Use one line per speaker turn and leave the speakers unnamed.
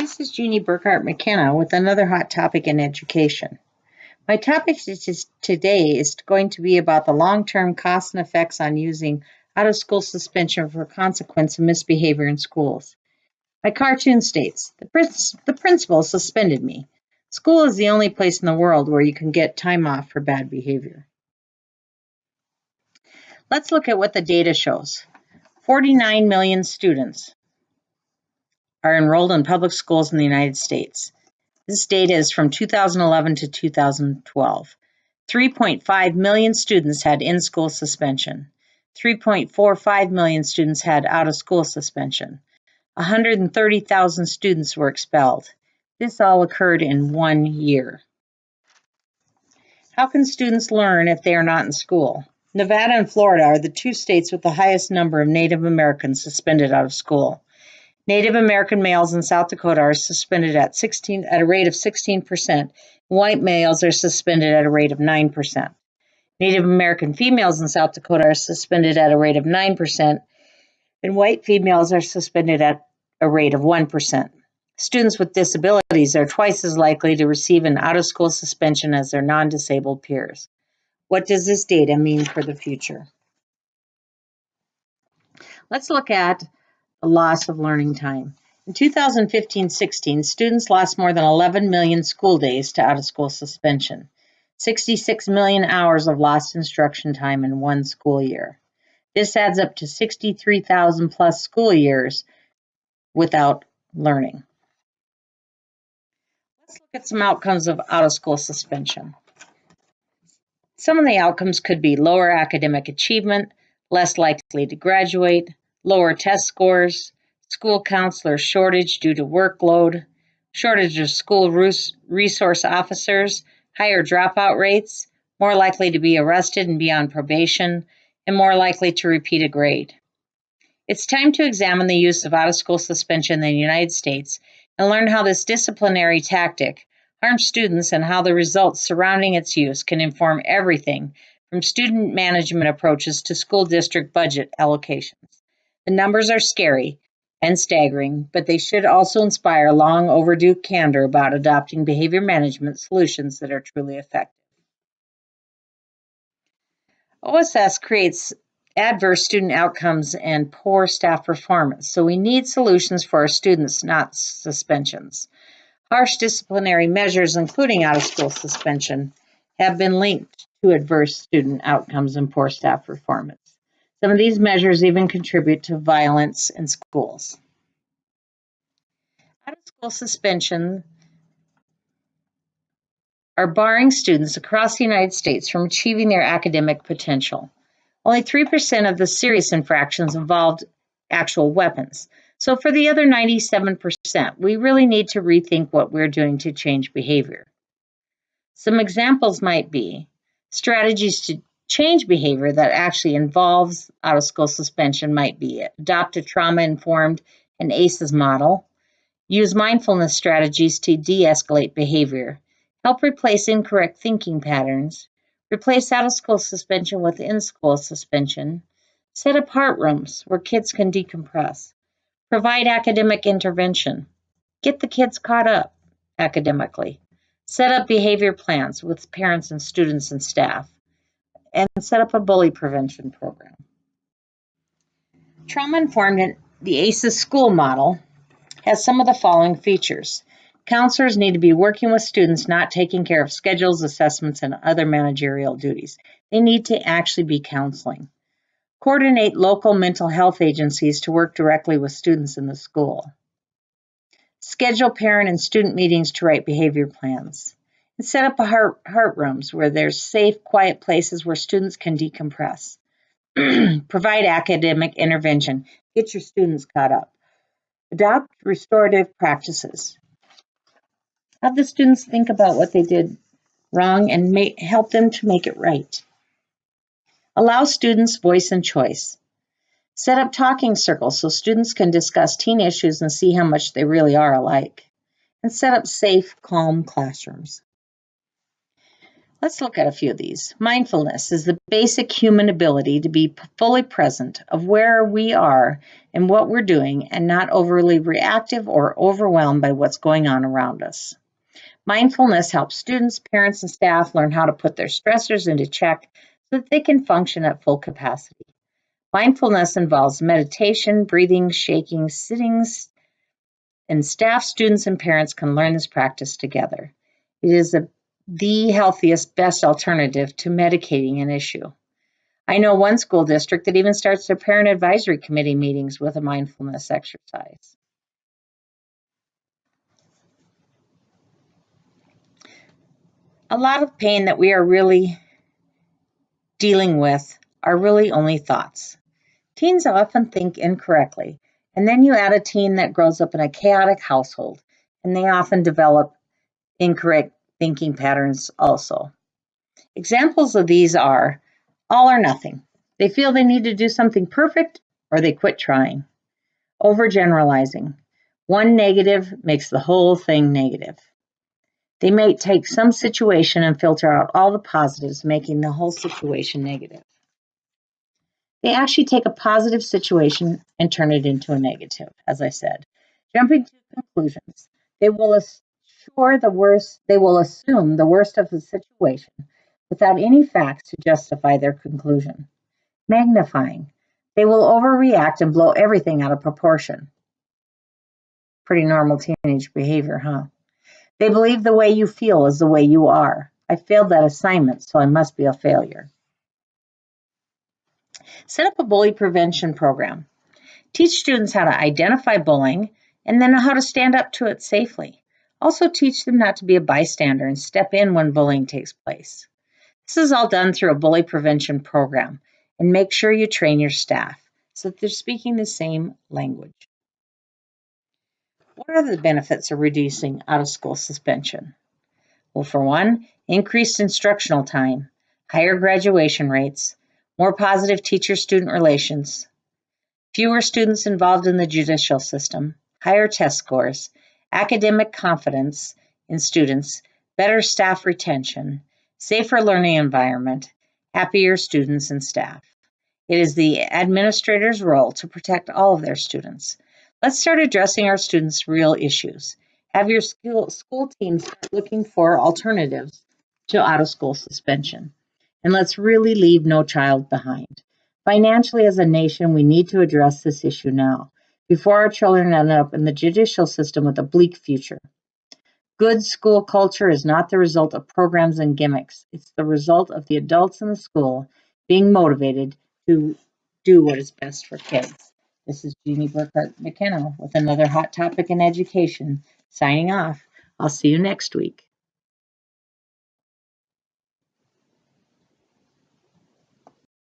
This is Jeannie Burckhard-McKenna with another hot topic in education. My topic today is going to be about the long-term costs and effects on using out-of-school suspension for consequence of misbehavior in schools. My cartoon states, the principal suspended me. School is the only place in the world where you can get time off for bad behavior. Let's look at what the data shows. 49 million students are enrolled in public schools in the United States. This data is from 2011 to 2012. 3.5 million students had in-school suspension. 3.45 million students had out-of-school suspension. 130,000 students were expelled. This all occurred in 1 year. How can students learn if they are not in school? Nevada and Florida are the two states with the highest number of Native Americans suspended out of school. Native American males in South Dakota are suspended at a rate of 16%. White males are suspended at a rate of 9%. Native American females in South Dakota are suspended at a rate of 9%, and white females are suspended at a rate of 1%. Students with disabilities are twice as likely to receive an out-of-school suspension as their non-disabled peers. What does this data mean for the future? Let's look at the loss of learning time. In 2015-16, students lost more than 11 million school days to out-of-school suspension, 66 million hours of lost instruction time in one school year. This adds up to 63,000 plus school years without learning. Let's look at some outcomes of out-of-school suspension. Some of the outcomes could be lower academic achievement, less likely to graduate, lower test scores, school counselor shortage due to workload, shortage of school resource officers, higher dropout rates, more likely to be arrested and be on probation, and more likely to repeat a grade. It's time to examine the use of out-of-school suspension in the United States and learn how this disciplinary tactic harms students and how the results surrounding its use can inform everything from student management approaches to school district budget allocations. The numbers are scary and staggering, but they should also inspire long overdue candor about adopting behavior management solutions that are truly effective. OSS creates adverse student outcomes and poor staff performance, so we need solutions for our students, not suspensions. Harsh disciplinary measures, including out-of-school suspension, have been linked to adverse student outcomes and poor staff performance. Some of these measures even contribute to violence in schools. Out-of-school suspension are barring students across the United States from achieving their academic potential. Only 3% of the serious infractions involved actual weapons. So for the other 97%, we really need to rethink what we're doing to change behavior. Some examples might be strategies to change behavior that actually involves out-of-school suspension might be adopt a trauma-informed and ACEs model, use mindfulness strategies to de-escalate behavior, help replace incorrect thinking patterns, replace out-of-school suspension with in-school suspension, set up heart rooms where kids can decompress, provide academic intervention, get the kids caught up academically, set up behavior plans with parents and students and staff, and set up a bully prevention program. Trauma-informed and the ACEs school model has some of the following features. Counselors need to be working with students, not taking care of schedules, assessments, and other managerial duties. They need to actually be counseling. Coordinate local mental health agencies to work directly with students in the school. Schedule parent and student meetings to write behavior plans. And set up a heart rooms where there's safe, quiet places where students can decompress. Provide academic intervention. Get your students caught up. Adopt restorative practices. Have the students think about what they did wrong and help them to make it right. Allow students voice and choice. Set up talking circles so students can discuss teen issues and see how much they really are alike. And set up safe, calm classrooms. Let's look at a few of these. Mindfulness is the basic human ability to be fully present of where we are and what we're doing and not overly reactive or overwhelmed by what's going on around us. Mindfulness helps students, parents, and staff learn how to put their stressors into check so that they can function at full capacity. Mindfulness involves meditation, breathing, shaking, sittings, and staff, students, and parents can learn this practice together. It is the healthiest, best alternative to medicating an issue. I know one school district that even starts their parent advisory committee meetings with a mindfulness exercise. A lot of pain that we are really dealing with are really only thoughts. Teens often think incorrectly, and then you add a teen that grows up in a chaotic household, and they often develop incorrect thinking patterns also. Examples of these are all or nothing. They feel they need to do something perfect or they quit trying. Overgeneralizing. One negative makes the whole thing negative. They may take some situation and filter out all the positives, making the whole situation negative. They actually take a positive situation and turn it into a negative, as I said. Jumping to conclusions. They will assume the worst of the situation without any facts to justify their conclusion. Magnifying. They will overreact and blow everything out of proportion. Pretty normal teenage behavior, huh? They believe the way you feel is the way you are. I failed that assignment, so I must be a failure. Set up a bully prevention program. Teach students how to identify bullying and then how to stand up to it safely. Also teach them not to be a bystander and step in when bullying takes place. This is all done through a bully prevention program, and make sure you train your staff so that they're speaking the same language. What are the benefits of reducing out-of-school suspension? Well, for one, increased instructional time, higher graduation rates, more positive teacher-student relations, fewer students involved in the judicial system, higher test scores, academic confidence in students, better staff retention, safer learning environment, happier students and staff. It is the administrator's role to protect all of their students. Let's start addressing our students' real issues. Have your school team start looking for alternatives to out-of-school suspension. And let's really leave no child behind. Financially, as a nation, we need to address this issue now, before our children end up in the judicial system with a bleak future. Good school culture is not the result of programs and gimmicks. It's the result of the adults in the school being motivated to do what is best for kids. This is Jeannie Burckhard-McKenna with another hot topic in education. Signing off. I'll see you next week.